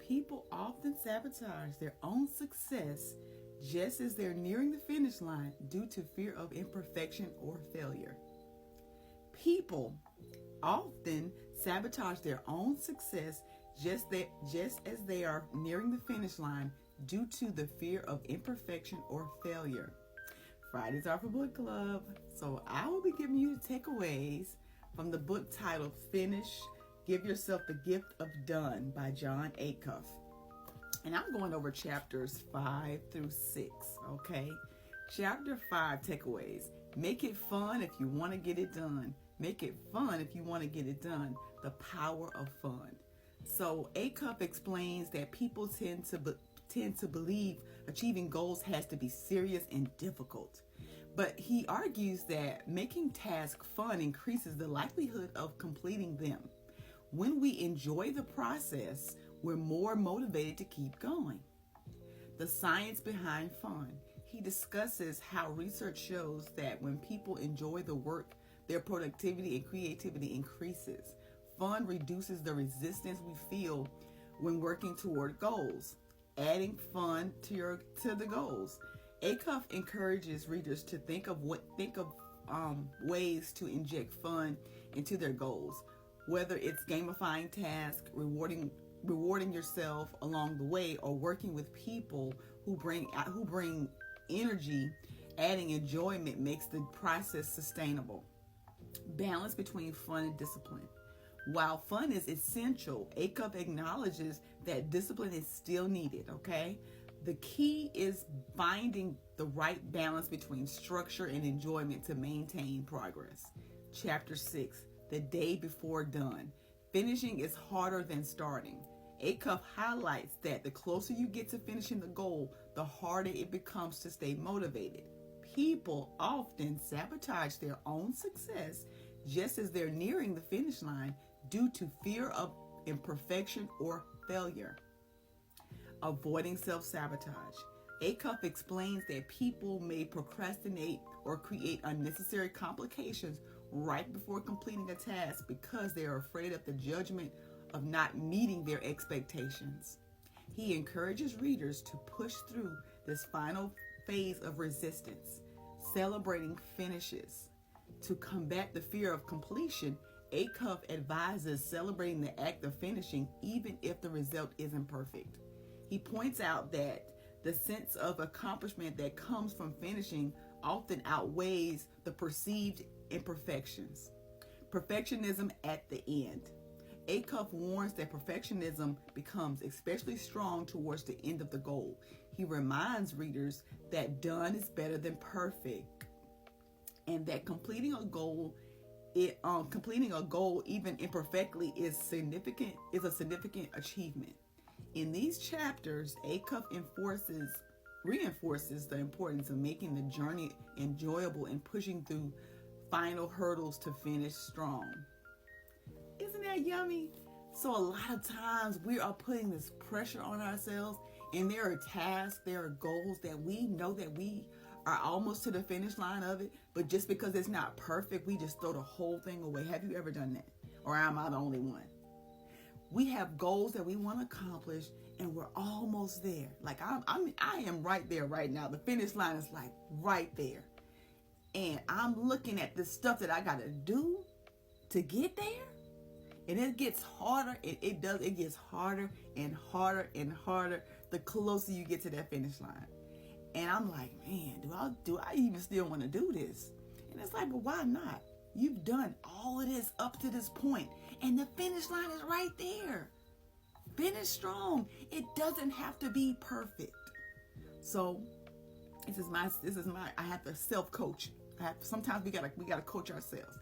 People often sabotage their own success just as they're nearing the finish line due to fear of imperfection or failure. People often sabotage their own success just as they are nearing the finish line due to the fear of imperfection or failure. Fridays are for book club, so I will be giving you takeaways from the book titled Finish, Give Yourself the Gift of Done by Jon Acuff. And I'm going over chapters 5 through 6, okay? Chapter 5 takeaways. Make it fun if you want to get it done. Make it fun if you want to get it done. The power of fun. So Acuff explains that people tend to believe achieving goals has to be serious and difficult. But he argues that making tasks fun increases the likelihood of completing them. When we enjoy the process, we're more motivated to keep going. The science behind fun. He discusses how research shows that when people enjoy the work, their productivity and creativity increases. Fun reduces the resistance we feel when working toward goals. Adding fun to the goals. Acuff encourages readers to think of ways to inject fun into their goals, whether it's gamifying tasks, rewarding yourself along the way, or working with people who bring energy. Adding enjoyment makes the process sustainable. Balance between fun and discipline. While fun is essential, Acuff acknowledges that discipline is still needed, okay? The key is finding the right balance between structure and enjoyment to maintain progress. Chapter 6, The Day Before Done. Finishing is harder than starting. Acuff highlights that the closer you get to finishing the goal, the harder it becomes to stay motivated. People often sabotage their own success just as they're nearing the finish line due to fear of imperfection or failure. Avoiding self-sabotage. Acuff explains that people may procrastinate or create unnecessary complications right before completing a task because they are afraid of the judgment of not meeting their expectations. He encourages readers to push through this final phase of resistance, celebrating finishes. To combat the fear of completion, Acuff advises celebrating the act of finishing even if the result isn't perfect. He points out that the sense of accomplishment that comes from finishing often outweighs the perceived imperfections. Perfectionism at the end. Acuff warns that perfectionism becomes especially strong towards the end of the goal. He reminds readers that done is better than perfect, and that completing a goal even imperfectly is a significant achievement. In these chapters, Acuff reinforces the importance of making the journey enjoyable and pushing through final hurdles to finish strong. Isn't that yummy? So a lot of times we are putting this pressure on ourselves, and there are tasks, there are goals that we know that we are almost to the finish line of it, but just because it's not perfect, we just throw the whole thing away. Have you ever done that? Or am I the only one? We have goals that we want to accomplish, and we're almost there. Like I am right there right now. The finish line is like right there. And I'm looking at the stuff that I got to do to get there. And it gets harder. It gets harder and harder and harder the closer you get to that finish line. And I'm like, man, do I even still want to do this? And it's like, but why not? You've done all of this up to this point, and the finish line is right there. Finish strong. It doesn't have to be perfect. So this is my I have to self-coach. Sometimes we gotta coach ourselves.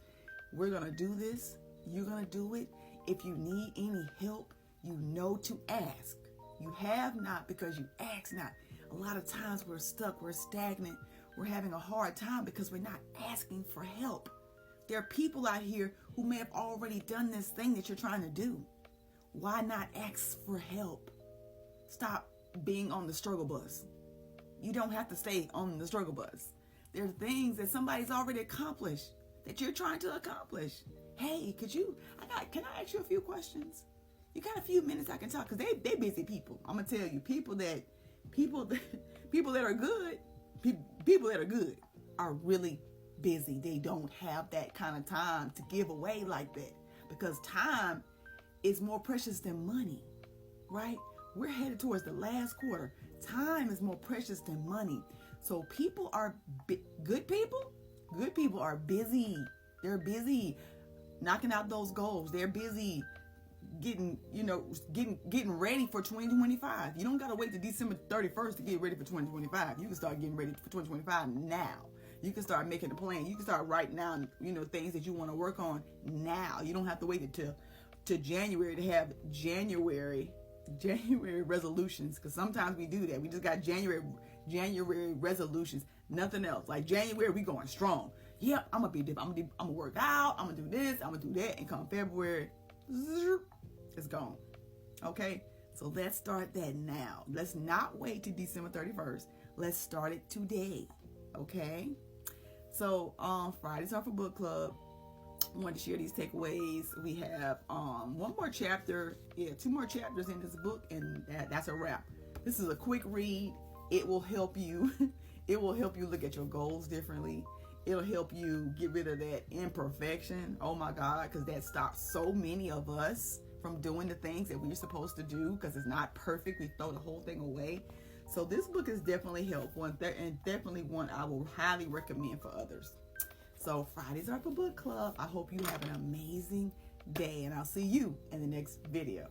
We're gonna do this. You're gonna do it. If you need any help, you know to ask. You have not because you ask not. A lot of times we're stuck, we're stagnant, we're having a hard time because we're not asking for help. There are people out here who may have already done this thing that you're trying to do. Why not ask for help? Stop being on the struggle bus. You don't have to stay on the struggle bus. There are things that somebody's already accomplished that you're trying to accomplish. Hey, can I ask you a few questions? You got a few minutes I can talk, because they busy people. I'm gonna tell you, people that are good, people that are good are really busy. They don't have that kind of time to give away like that, because time is more precious than money, right? We're headed towards the last quarter. Time is more precious than money. So people are good people. Good people are busy. They're busy knocking out those goals. They're busy getting ready for 2025. You don't got to wait to December 31st to get ready for 2025. You can start getting ready for 2025 now. You can start making a plan. You can start writing down, things that you want to work on now. You don't have to wait until January to have January resolutions, because sometimes we do that. We just got January resolutions, nothing else. Like January, we going strong. Yep, I'm gonna be different. I'm gonna work out. I'm gonna do this. I'm gonna do that. And come February, it's gone. Okay, so let's start that now. Let's not wait till December 31st. Let's start it today. Okay. So Fridays are for book club. I wanted to share these takeaways. We have one more chapter, two more chapters in this book, and that's a wrap. This is a quick read. It will help you. It will help you look at your goals differently. It'll help you get rid of that imperfection. Oh my God, because that stops so many of us from doing the things that we're supposed to do, because it's not perfect. We throw the whole thing away. So this book is definitely helpful, and definitely one I will highly recommend for others. So Fridays are for book club. I hope you have an amazing day, and I'll see you in the next video.